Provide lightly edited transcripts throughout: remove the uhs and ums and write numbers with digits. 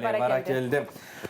баракелди.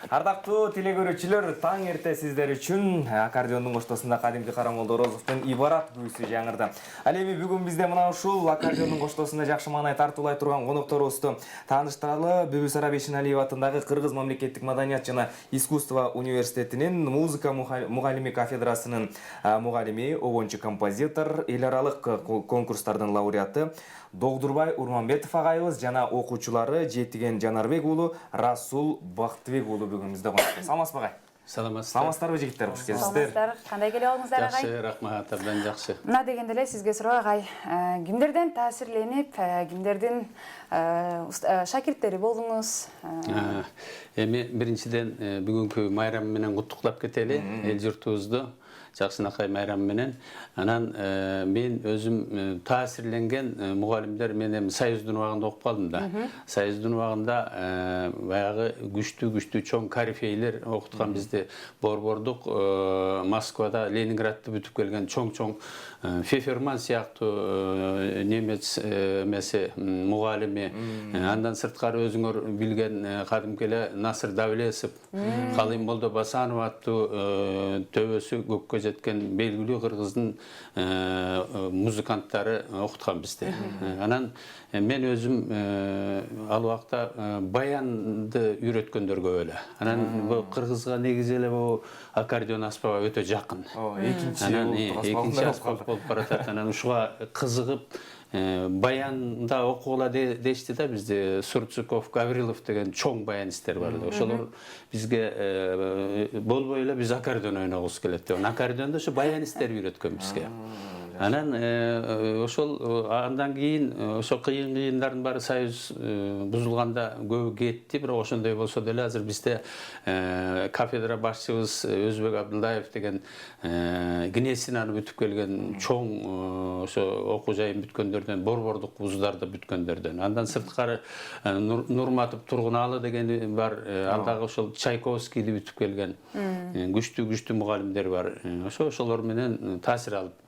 Ардактуу телегөрүүчүлөр, таң эрте сиздер үчүн аккордеондун коштосунда кадимки Карамолдо Орозовдун Ибарат күйүүсү жаңырды. Ал эми бүгүн бизде мына ушул аккордеондун коштосунда жакшы маанай тартуулай турган конокторубузду тааныштыралы. Бүбүсара Бейшеналиева атындагы Кыргыз мамлекеттик маданият жана искусство университетинин музыка мугалими кафедрасынын мугалими, обончу композитор, эл аралык конкурстардын лауреаты Догдурбай Урманбетов агайыбыз жана окуучулары Жетиген Жанарбек уулу, Расул Бактыбек уулу бүгүн бизде конокто. Саламатсызбы агай? Саламатсыздарбы жигиттер, кош келипсиздер. Саламатсыздар. Кандай келип алдыңыздар агай? Жакшы, рахмат, абдан жакшы. Мына дегенде эле сизге суроо агай, кимдерден таасирленип, кимдердин шакирттери болдуңуз? Эми биринчиден бүгүнкү майрам менен куттуктап кетели эл журтубузду. Жакшынакай майрам менен. Анан мен өзүм таасирленген мугалимдер менен Союздун убагында окуп калдым да. Союздун убагында баягы күчтүү чоң корифейлер окуткан бизди Борбордук Москвада, Ленинградты бүтүп келген чоң Феферман сыяктуу немец эмеси мугалими, андан сырткары өзүңөр билген кадимки эле Насыр Давлесов, Калым Молдо Басанов аттуу төбөсү көккө жеткен белгилүү кыргыздын музыканттары окуткан бизди. Анан мен өзүм ал убакта баянды үйрөткөндөр көп эле. Анан бу кыргызга негизи эле бу аккордеон аспабы өтө жакын. Экинчи аспап болуп баратат. Анан ушуга кызыгып баянда окугула дешти да, бизде Сурцуков, Гаврилов деген чоң баянисттер бар. Ошолор бизге болбой эле биз аккордеон ойногубуз келет деп. Аккордеонду ошо баянисттер үйрөткөн бизге. Анан ошол андан кийин ошо кыйындардын баары Союз бузулганда көбү кетти, бирок ошондой болсо деле азыр бизде кафедра башчыбыз Өзбек Абдулдаев деген Гнесинаны бүтүп келген чоң ошо окуу жайын бүткөндөрдөн, борбордук вуздарды бүткөндөрдөн. Андан сырткары Нурматов Тургуналы деген бар, ал дагы ошол Чайковскийди бүтүп келген күчтүү мугалимдер бар. Ошолор менен таасир алып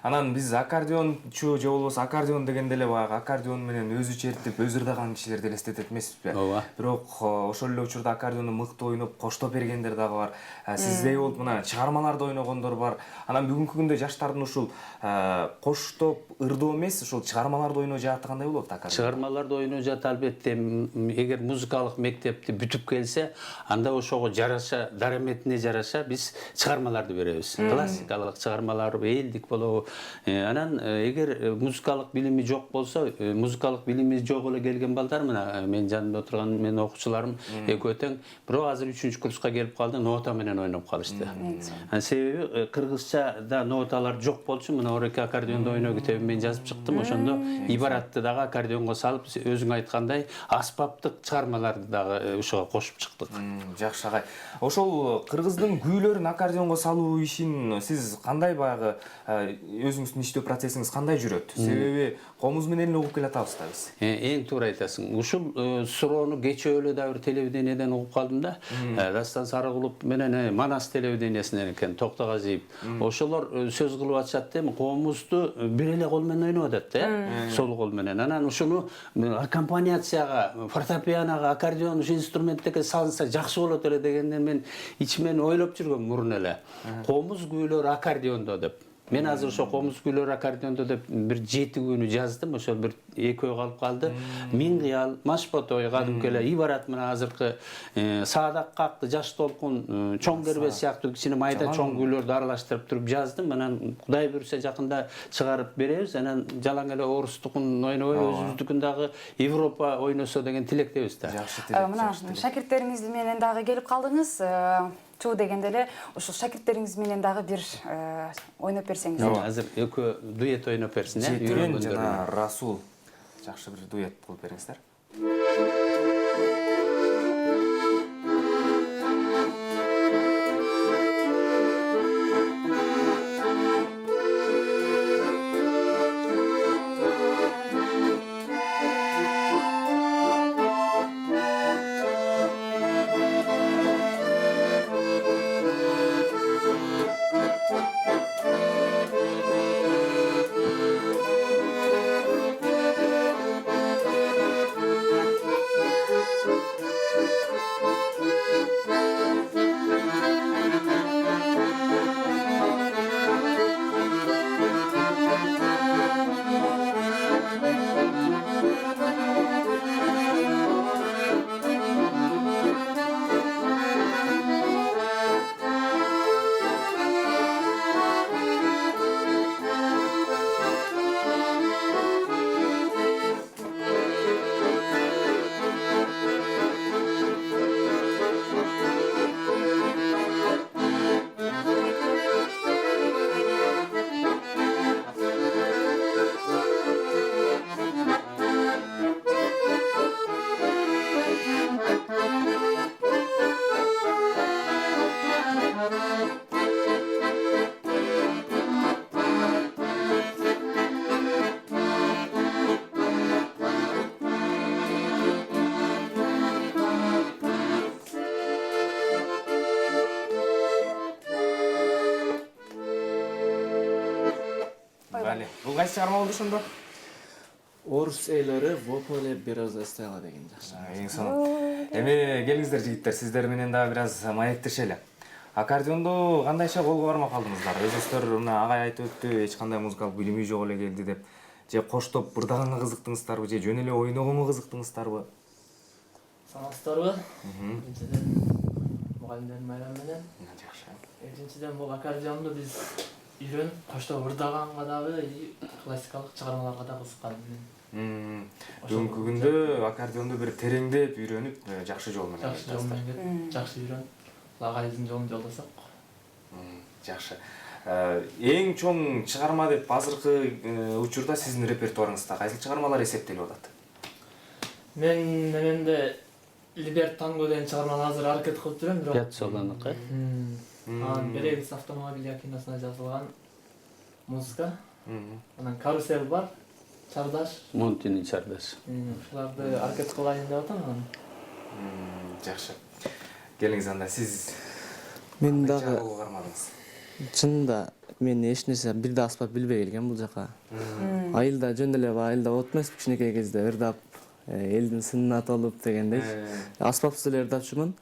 Анан биз аккордеончу же болбосо аккордеон дегенде эле баягы аккордеон менен өзү чертип, өз ырдаган кишилерди элестетет эмеспизби? Ооба. Бирок ошол эле учурда аккордеонду мыкты ойноп, коштоп бергендер дагы бар. Сиздей болуп мына чыгармаларды ойногондор бар. Анан бүгүнкү күндө жаштардын ушул коштоп ырдоо эмес, ушул чыгармаларды ойноо жааты кандай болот аккордеон? Чыгармаларды ойноо жааты албетте, эгер музыкалык мектепти бүтүп келсе, анда ошого жараша, дараметине жараша биз чыгармаларды беребиз. Классикалык чыгармалар, элдик болобу. Анан эгер музыкалык билими жок болсо, музыкалык билими жок эле келген балдар, мына мен жанымда отурган менин окуучуларым экөө тең, бирок азыр 3-чү курска келип калды, нота менен ойноп калышты. Себеби кыргызчада ноталар жок болчу, мына Орек аккордеондо ойноо китебин мен жазып чыктым, ошондо Ибаратты дагы аккордеонго салып, өзүң айткандай аспаптык чыгармаларды дагы ошого кошуп чыктык. Жакшы агай. Ошол кыргыздын күүлөрүн аккордеонго салуу ишин сиз кандай баягы өзүңүздүн иштөө процессиңиз кандай жүрөт? Себеби комуз менен эле угуп келатабыз да биз. Эң туура айтасың. Ушул суроону кечээ эле да бир телевидениеден угуп калдым да. Дастан Сарыгулов менен Манас телевидениесинен экен, Токтогазиев. Ошолор сөз кылып атышат да, комузду бир эле кол менен ойноп атат да, сол кол менен. Анан ушуну аккомпанияцияга, фортепианого, аккордеон ушу инструменттерге салынса жакшы болот эле дегенден мен ичимен ойлоп жүргөм мурун эле. Комуз күүлөр аккордеондо деп. Мен азыр ошо комуз күүлөр аккордеондо деп бир 7 күнү жаздым, ошол бир экөө калып калды. Миң кыял, Машботой, кадимки эле Ибарат менен азыркы Саадак какты, Жаш толкун, Чоң кербе сыяктуу кичине майда чоң күүлөрдү аралаштырып туруп жаздым. Анан Кудай буйрса жакында чыгарып беребиз. Анан жалаң эле орустукун ойнобой, өзүбүздүкүн дагы Европа ойносо деген тилектебиз да. Жакшы тилек. Мына шакирттериңиз менен дагы келип калдыңыз. Чуу дегенде эле ушул шакирттериңиз менен дагы бир ойноп берсеңиз. Азыр экөө дуэт ойноп берсин, Жетиген жана Расул жакшы бир дуэт кылып бериңиздер. кайсы чыгарма болду ошондо? Орус эйлери вополе бероза стайла деген жакшы. Эң сонун. Эми келиңиздер жигиттер, сиздер менен дагы бир аз маектешели. Аккордеонду кандайча колго бармак алдыңыздар? Өзүңүздөр мына агай айтып өттү, эч кандай музыкалык билими жок эле келди деп. Же коштоп ырдаганга кызыктыңыздарбы, же жөн эле ойногонго кызыктыңыздарбы? Санастарбы? Биринчиден мугалимдердин майрамы менен. Жакшы. Экинчиден бул аккордеонду биз үйрөнүп, коштоп ырдаганга дагы, классикалык чыгармаларга да кызыккан. Бүгүнкү күндө аккордеонду бир тереңдеп үйрөнүп, жакшы жол менен Жакшы жол менен жакшы үйрөнүп, агайыбыздын жолун жолдосок. Жакшы. Эң чоң чыгарма деп азыркы учурда сиздин репертуарыңызда кайсы чыгармалар эсептелип атат? Мен неменде Либерт Танго деген чыгарманы азыр аракет кылып жүрөм, бирок Пьяццоланыкы. Берегиз автомобилия киносуна жазылган музыка. Анан карусел бар, чардаш. Монтини чардаш. Ушуларды аракет кылайын деп атам. Жакшы. Келиңиз анда сиз Мен дагы бармадыңыз. чынында мен эч нерсе бир да аспап билбей келгем бул жака. Айылда жөн эле айылда отуп эмес кичинекей кезде ырдап, элдин сынына толуп дегендей. Аспапсыз эле ырдапчумун.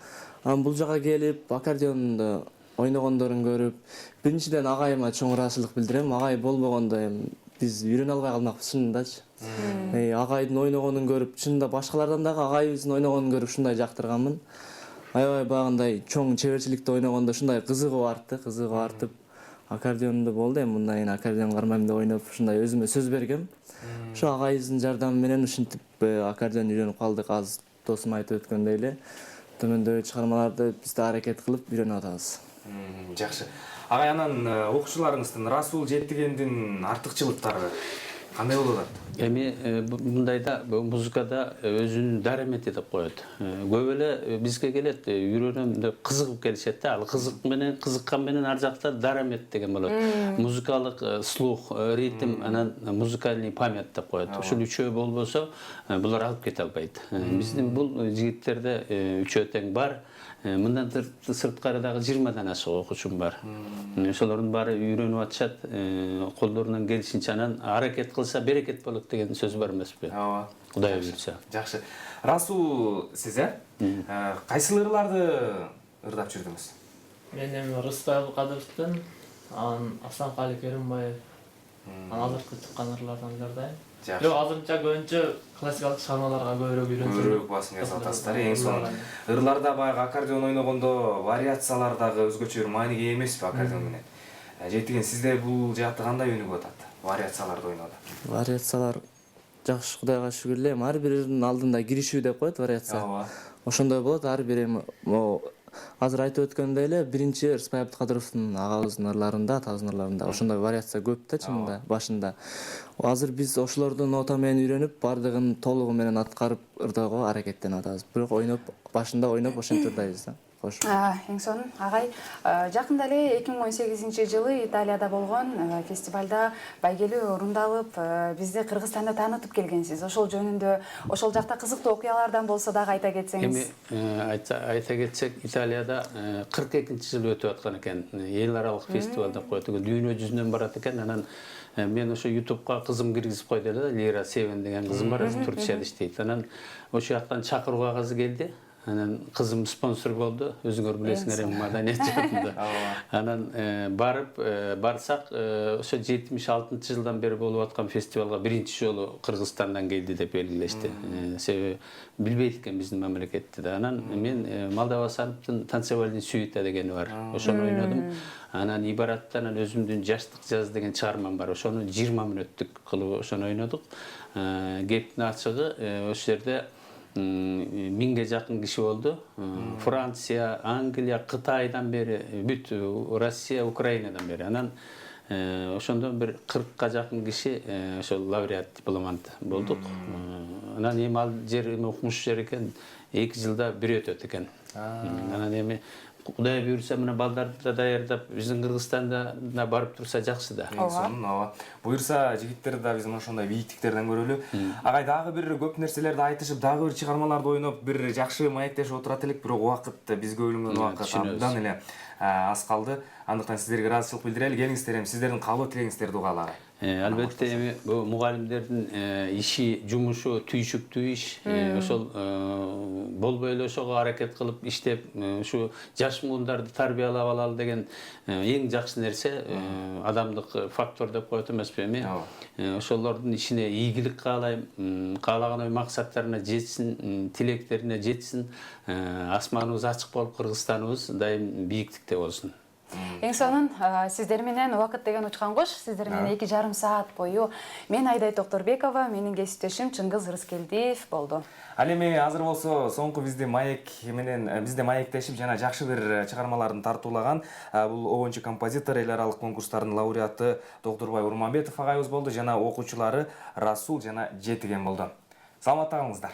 Анан бул жака келип аккордеонду ойногондорун көрүп, биринчиден агайыма чоң ыраазычылык билдирем. Агай болбогондо эми биз үйрөнө албай калмакпыз чынындачы. Агайдын ойногонун көрүп, чынында башкалардан дагы агайыбыздын ойногонун көрүп ушундай жактырганмын. Аябай багындай чоң чеберчиликте ойногондо ушундай кызыгып артып, аккордеонду болду эми мындан кийин аккордеон кармайм деп ойноп ушундай өзүмө сөз бергем. Ошо агайыбыздын жардамы менен ушинтип аккордеон үйрөнүп калдык. Азыр досум айтып өткөндөй эле төмөндөгү чыгармаларды биз да аракет кылып үйрөнүп атабыз. Жакшы. Агай анан окуучуларыңыздын Расул Жеттигендин артыкчылыктары кандай болот атат? Эми мындайда музыкада өзүнүн дарамети деп коет. Көп эле бизге келет, үйрөнөм деп кызыгып келишет да. Ал кызыккан менен ар жакта дарамет деген болот. Музыкалык слух, ритм, анан музыкальный память деп коет. Ушул үчөө болбосо, булар алып кете албайт. Биздин бул жигиттерде үчөө тең бар. Мындан сырткары дагы 20дан ашык окуучум бар. Ошолордун баары үйрөнүп атышат, колдорунан келишинче анан аракет кылса берекет болот деген сөз бар эмеспи? Ооба. Кудай буйрса. Жакшы. Расул сиз кайсыл ырларды ырдап жүрдүңүз? Мен эми Рыстай Абылкадыровдун, анан Асанкали Керимбаев, анан азыркы чыккан ырлардан ырдайм. Бирок азырынча көбүнчө классикалык чыгармаларга көбүрөөк үйрөнүп Көбүрөөк басым жасап атасыздар. Эң сонун. Ырларда баягы аккордеон ойногондо вариациялар дагы өзгөчө бир мааниге ээ эмеспи аккордеон менен? Жеттиген сизде бул жаатта кандай өнүгүп атат? Вариацияларды ойноодо. Вариациялар жакшы, Кудайга шүгүр эле. Ар биринин алдында киришүү деп коет вариация. Ооба. Ошондой болот. Ар бири азыр айтып өткөндөй эле биринчи Рыстай Абылкадыровдун агабыздын ырларында, атабыздын ырларында ошондой вариация көп да чынында башында. Азыр биз ошолорду нота менен үйрөнүп, бардыгын толугу менен аткарып ырдоого аракеттенип атабыз. Бирок башында ойноп ошентип ырдайбыз да. Кош. Эң сонун. Агай, жакында эле 2018-жылы Италияда болгон фестивалда байгелүү орундалып, бизди Кыргызстанда таанытып келгенсиз. Ошол жөнүндө, ошол жакта кызыктуу окуялардан болсо дагы айта кетсеңиз. Эми айта кетсек, Италияда 42-жыл өтүп аткан экен. Эл аралык фестиваль деп коет. Дүйнө жүзүнөн барат экен. Анан мен ошо YouTube'га кызым киргизип койду эле, Лира Севен деген кызым бар, Турцияда иштейт. Анан ошол жактан чакыруу кагазы келди. Анан кызым спонсор болду. Өзүңөр билесиңер эми маданият жаатында. Анан барсак, ошо 76-жылдан бери болуп аткан фестивалга биринчи жолу Кыргызстандан келди деп белгилешти. Себеби билбейт экен биздин мамлекетти да. Анан мен Молдова Асановдун танцевальный сюита дегени бар. Ошону ойнодум. Анан Ибараттан өзүмдүн жаштык жаз деген чыгармам бар. Ошону 20 мүнөттүк кылып ошону ойнодук. Кептин ачыгы ошол жерде 1000ге жакын киши болду. Франция, Англия, Кытайдан бери, бүт Россия, Украинадан бери. Анан ошондон бир 40га жакын киши ошол лауреат дипломант болдук. Анан эми ал жер окумуш жер экен, 2 жылда бир өтөт экен. Анан эми Кудай буйрса мына балдарды даярдап биздин Кыргызстанда барып турса жакшы да. Сонун, ооба. Буйрса жигиттерди да биз ошондой бийиктиктерден көрөлү. Агай дагы бир көп нерселерди айтышып, дагы бир чыгармаларды ойноп, бир жакшы маектешип отурат элек, бирок убакыт бизге бөлүнгөн убакыт абдан эле аз калды. Андыктан сиздерге ыраазычылык билдирели. Келиңиздер эми сиздердин каалоо тилегиңиздерди угалы агай. Албетте эми бул мугалимдердин иши, жумушу түйшүктүү иш. Ошол болбой эле ошого аракет кылып иштеп, ушу жаш муундарды тарбиялап алалы деген эң жакшы нерсе, адамдык фактор деп коет эмеспи эми. Ошолордун ишине ийгилик каалайм, каалаган ой максаттарына жетсин, тилектерине жетсин. Асманыбыз ачык болуп, Кыргызстаныбыз дайым бийиктикте болсун. Эң сонун сиздер менен убакыт деген учкан кош. Сиздер менен 2,5 саат бою мен Айдай Токторбекова, менин кесиптешим Чыңгыз Рыскелдиев болду. Ал эми азыр болсо соңку бизде маектешип жана жакшы бир чыгармаларын тартуулаган бул обончу композитор эл аралык конкурстардын лауреаты Докторбай Урманбетов агайыбыз болду жана окуучулары Расул жана Жетиген болду. Саламатта калыңыздар.